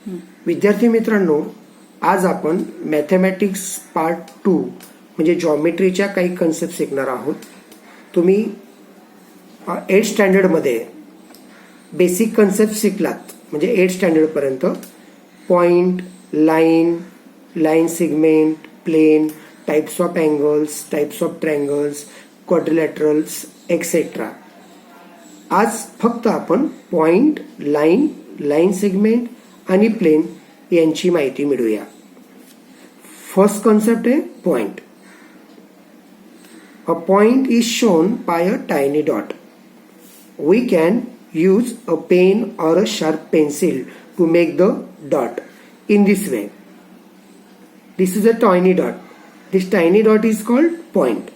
विद्यार्थी मित्रांनो, आज आपण मॅथमॅटिक्स पार्ट 2 म्हणजे जॉमेट्रीच्या काही कन्सेप्ट शिकणार आहोत. तुम्ही 8th स्टँडर्डमध्ये बेसिक कन्सेप्ट शिकलात, म्हणजे 8th स्टँडर्ड पर्यंत point, line segment, plane, types of angles, types of triangles, quadrilaterals etcetera. आज फक्त आपण पॉइंट, लाईन सेगमेंट आणि प्लेन यांची माहिती मिळूया. फर्स्ट कॉन्सेप्ट आहे point. A point is shown by a tiny dot. We can use a pen or a sharp pencil to make the dot in this way. This is a tiny dot. This tiny dot is called point.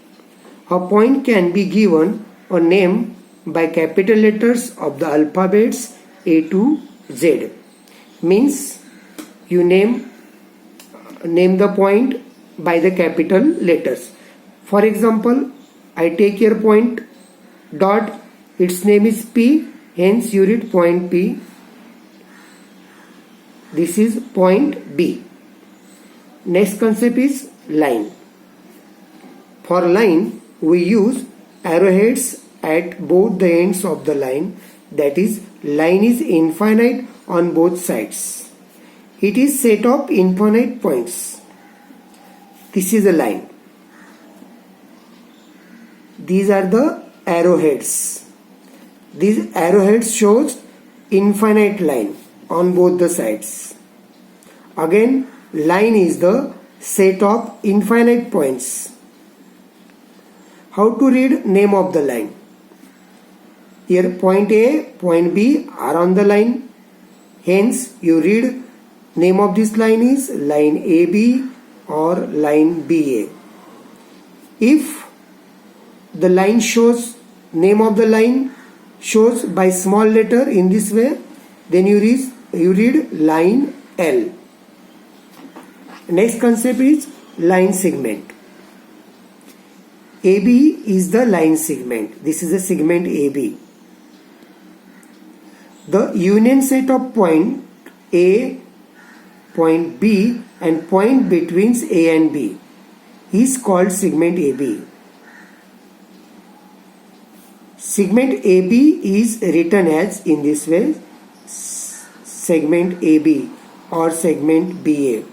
A point can be given a name by capital letters of the alphabets A to Z. Means you name the point by the capital letters. For example, I take here point dot. Its name is P. Hence you read point P. This is point B. Next concept is line. For line we use arrowheads at both the ends of the line. That is, line is infinite on both sides. It is set of infinite points. This is a line. These are the arrowheads. These arrowheads shows infinite line on both the sides. Again, line is the set of infinite points. How to read name of the line? Here point A, point B are on the line. Hence, you read name of this line is line AB or line BA. If the line shows name of the line shows by small letter in this way, then you read line L. Next concept is line segment. AB is the line segment. This is the segment AB. The union set of point A, point B and point between A and B is called segment AB. Segment AB is written as in this way, segment AB or segment BA.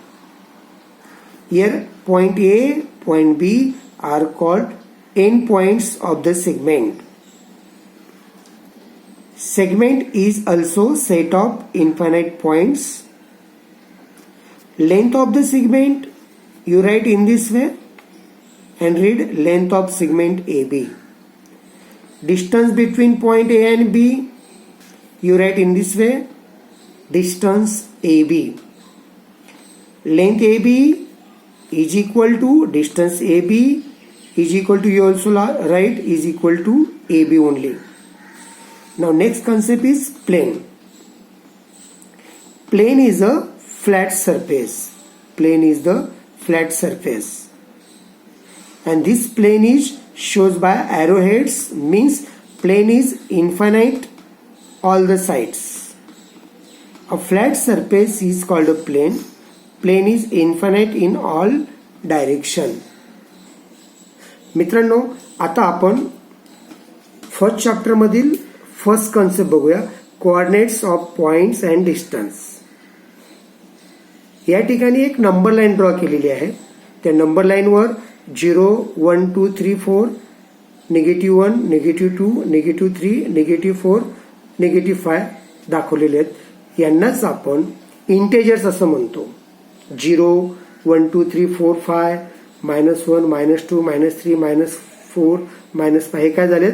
Here point A, point B are called end points of the segment. Segment is also set of infinite points. Length of the segment you write in this way and read length of segment AB. Distance between point A and B you write in this way, distance AB. Length AB is equal to distance AB is equal to, you also write, is equal to AB only. Now next concept is plane. Plane is a flat surface. Plane is the flat surface. And this plane is shows by arrowheads, means plane is infinite all the sides. A flat surface is called a plane. Plane is infinite in all direction. मित्रांनो, आता आपण first chapter मधील first concept बघूया, coordinates of points and distance. या ठिकाणी एक number line draw केलेली आहे. त्या नंबर लाईनवर 0, 1, 2, 3, 4, -1, -2, -3, -4, -5 दाखवलेले आहेत. यांनाच आपण इंटेजर्स असं म्हणतो. 0, 1, 2, 3, 4, 5, -1, -2, -3, -4, -5 हे काय झालेत?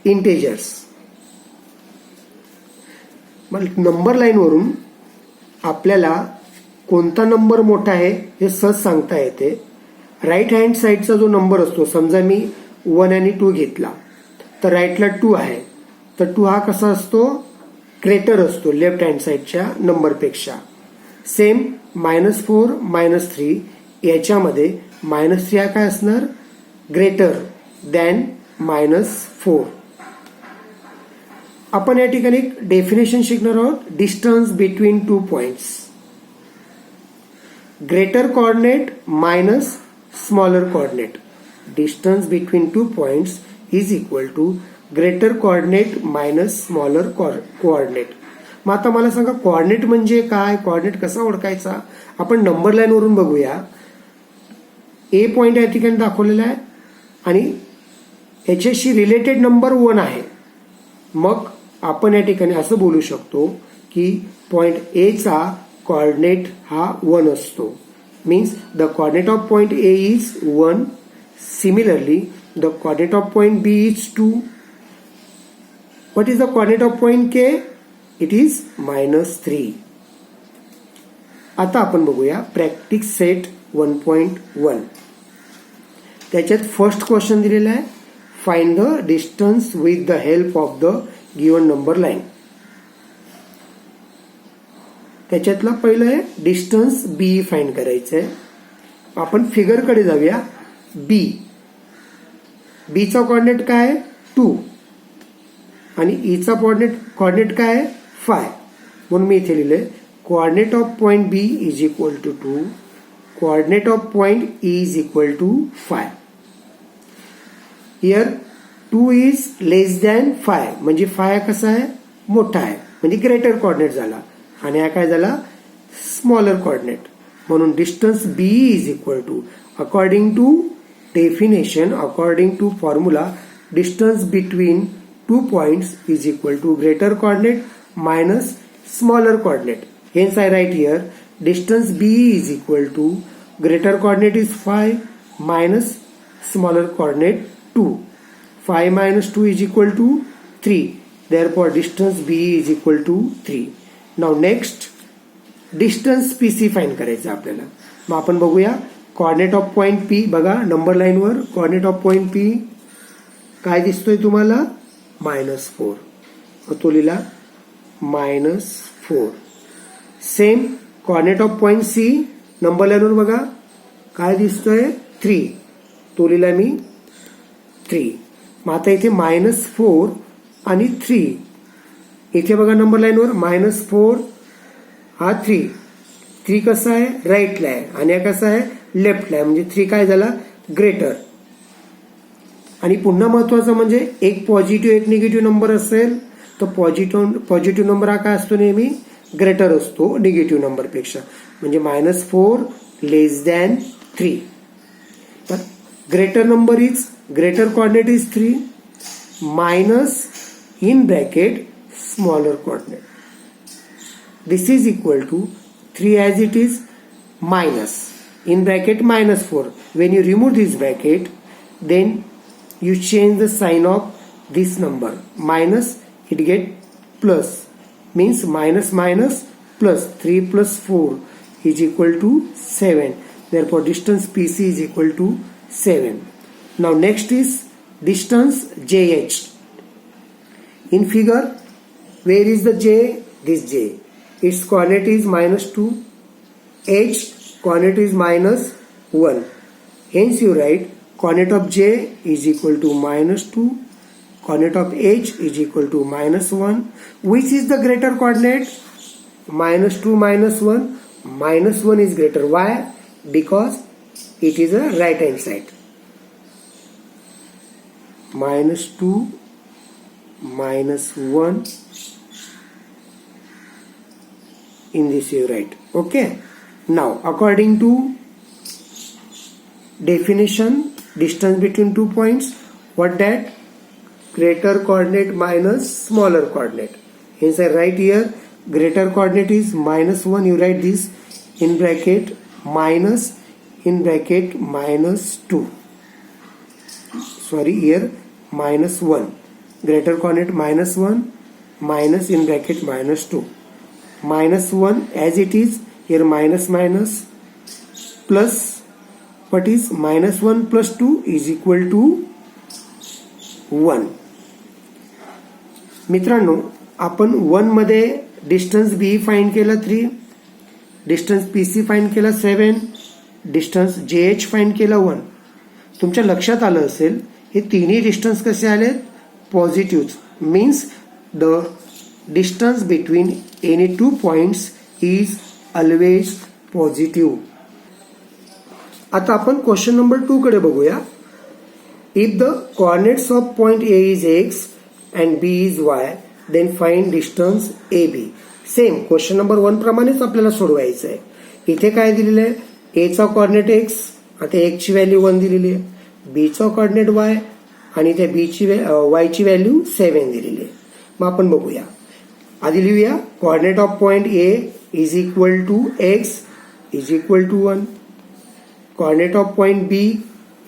इंटेजर्स. मग नंबर लाईनवरून आपल्याला कोणता नंबर मोठा आहे हे सहज सांगता येते. राईट हँड साईडचा जो नंबर असतो, समजा मी 1 आणि 2 घेतला तर राईटला 2 आहे, तर 2 हा कसा असतो? ग्रेटर असतो लेफ्ट हँड साईडच्या नंबरपेक्षा. सेम -4, -3 याच्यामध्ये -3 हा काय असणार? Greater than -4. आपण या ठिकाणी एक डेफिनेशन शिकणार आहोत, distance between two points. greater coordinate minus smaller coordinate. Distance between 2 points is equal to greater coordinate minus smaller coordinate. मग आता मला सांगा कोऑर्डिनेट म्हणजे काय, कोऑर्डिनेट कसा ओळखायचा. आपण नंबर लाईन वरून बघूया. ए पॉइंट या ठिकाणी दाखवलेला आहे आणि याच्याशी रिलेटेड नंबर 1 आहे. मग आपण या ठिकाणी असं बोलू शकतो की पॉइंट ए चा कोऑर्डिनेट हा 1 असतो. Means the coordinate of point A is 1. Similarly the coordinate of point B is 2. What is the coordinate of point K? It is -3. आता आपण बघूया प्रॅक्टिस सेट 1.1. त्याच्यात फर्स्ट क्वेश्चन दिलेला आहे, find the distance with the help of the given number line. त्याच्यातलं पहिलं आहे distance बी find करायचं आहे. आपण फिगरकडे जाऊया. बी चा कोऑर्डिनेट काय आहे? 2 आणि ई चा कोऑर्डिनेट काय आहे? 5. म्हणून मी इथे लिहिलंय coordinate of point B is equal to 2, coordinate of point E is equal to 5. Here 2 is less than 5 म्हणजे 5 कसा आहे? मोठा आहे म्हणजे ग्रेटर कोऑर्डिनेट झाला आणि हा काय झाला? Smaller coordinate. म्हणून distance B is equal to according to definition, according to formula, distance between 2 points is equal to greater coordinate minus smaller coordinate. Hence I write here distance B is equal to greater coordinate is 5 minus smaller coordinate 2. 5 minus 2 is equal to 3. Therefore distance B is equal to 3. Now next distance PC find करायचं आपल्याला. मग आपण बघूया coordinate of point P. बघा number line वर coordinate of point P काय दिसतोय तुम्हाला? -4. तो लिहिला -4. Same coordinate of point C number लाईनवर बघा काय दिसतोय? 3. तो लिहिला मी 3. मग आता इथे -4 आणि 3. इथे बघा नंबर लाईनवर -4 हा 3 कसा आहे? राईटला आहे आणि हा कसा आहे? लेफ्टला आहे. म्हणजे 3 काय झाला? ग्रेटर. आणि पुन्हा महत्वाचं म्हणजे एक पॉझिटिव्ह एक निगेटिव्ह नंबर असेल तर पॉझिटिव्ह नंबर हा काय असतो? नेहमी ग्रेटर असतो निगेटिव्ह नंबर पेक्षा. म्हणजे -4 लेस दॅन 3. तर greater number is greater coordinate is 3 minus in bracket smaller coordinate. This is equal to 3 as it is minus in bracket -4. When you remove this bracket, then you change the sign of this number. Minus, it get plus. Means minus minus plus. 3 plus 4 is equal to 7. Therefore, distance PC is equal to 7. Now, next is distance JH. In figure, where is the J? This J. Its coordinate is -2. H coordinate is -1. Hence you write coordinate of J is equal to -2. Coordinate of H is equal to -1. Which is the greater coordinate? -2 -1. -1 is greater. Why? Because it is a right hand side. -2 -1 in this you write. Okay. Now, according to definition, distance between 2 points, what that? Greater coordinate minus smaller coordinate. Hence, I write here greater coordinate is -1. You write this in bracket minus in bracket -2. Sorry, here -1. Greater coordinate -1 minus in bracket -2. -1 as it is. Here minus plus what is -1 plus 2 is equal to 1. मित्रांनो आपण 1 मध्ये distance बी find केला 3, distance PC find केला 7, distance JH find केला 1. तुमच्या लक्षात आलं असेल हे तिन्ही डिस्टन्स कसे आलेत? Positive. Means the distance between any 2 points is always positive. आता आपण क्वेश्चन नंबर 2 कडे बघूया. If the coordinates of point A is X and B is Y then find distance A B. Same question number 1 प्रमाणेच आपल्याला सोडवायचं आहे. इथे काय दिलेलं आहे, ए चा कोऑर्डिनेट एक्स, आता एक्स ची व्हॅल्यू 1 दिलेली आहे, बी चा कोऑर्डिनेट वाय आणि त्या बी ची वाय ची व्हॅल्यू 7 दिलेली आहे. मग आपण बघूया. आधी लिहूया coordinate of point A is equal to X is equal to 1. Coordinate of point B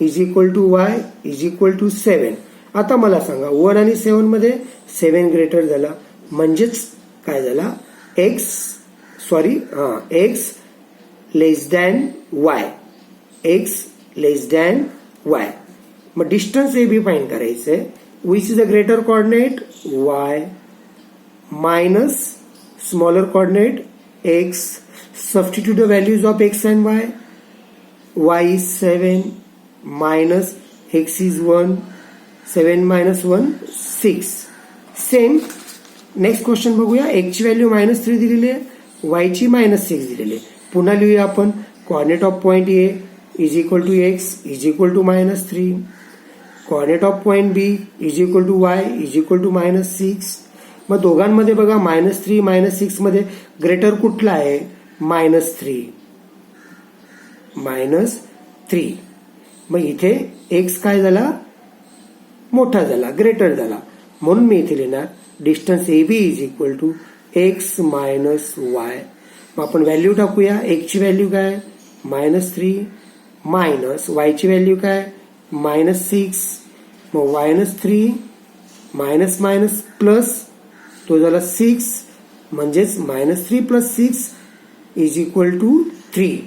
is equal to Y is equal to 7. आता मला सांगा 1 आणि 7 मध्ये 7 ग्रेटर झाला म्हणजेच काय झाला, एक्स लेस दॅन वाय, एक्स लेस दॅन वाय. मग डिस्टन्स ए बी फाइंड करायचंय. Which is the greater coordinate y minus smaller coordinate x. Substitute the values of x and Y. Y is 7 minus x is 1. 7 minus 1 6. Same next question बघूया. X ची value -3 दिलेली आहे, Y ची -6 दिलेली आहे. पुन्हा लिहूया आपण coordinate of point A is equal to X is equal to -3. Coordinate of point B is equal to Y is equal to -6. मग दोघांमध्ये बघा -3 -6 मध्ये ग्रेटर कुठला आहे, -3. मग इथे एक्स काय झाला, मोठा झाला, ग्रेटर झाला. म्हणून मी इथे लिहिणार distance A B is equal to X minus Y. मग आपण व्हॅल्यू टाकूया. एक्स ची व्हॅल्यू काय -3 मायनस वाय ची व्हॅल्यू काय -6. मग -3 मायनस मायनस प्लस तो झाला 6 म्हणजेच -3 + 6 इज इक्वल टू 3.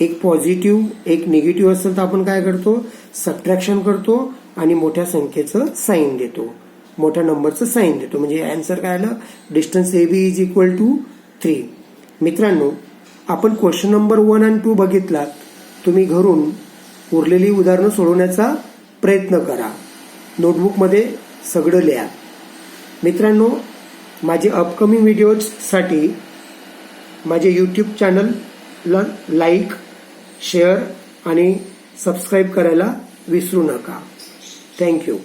एक पॉझिटिव्ह एक निगेटिव्ह असेल तर आपण काय करतो, सबट्रॅक्शन करतो आणि मोठ्या संख्येचं साईन देतो, मोठ्या नंबरचं साईन देतो. म्हणजे आन्सर काय आलं, distance A B is equal to 3. मित्रांनो, आपण क्वेश्चन नंबर 1 आणि 2 बघितलात. तुम्ही घरून उरलेली उदाहरणं सोडवण्याचा प्रयत्न करा. नोटबुकमध्ये सगळं लिहा. मित्रांनो, माझे अपकमिंग व्हिडिओजसाठी माझे यूट्यूब चॅनलला लाईक, शेअर आणि सबस्क्राईब करायला विसरू नका. थँक्यू.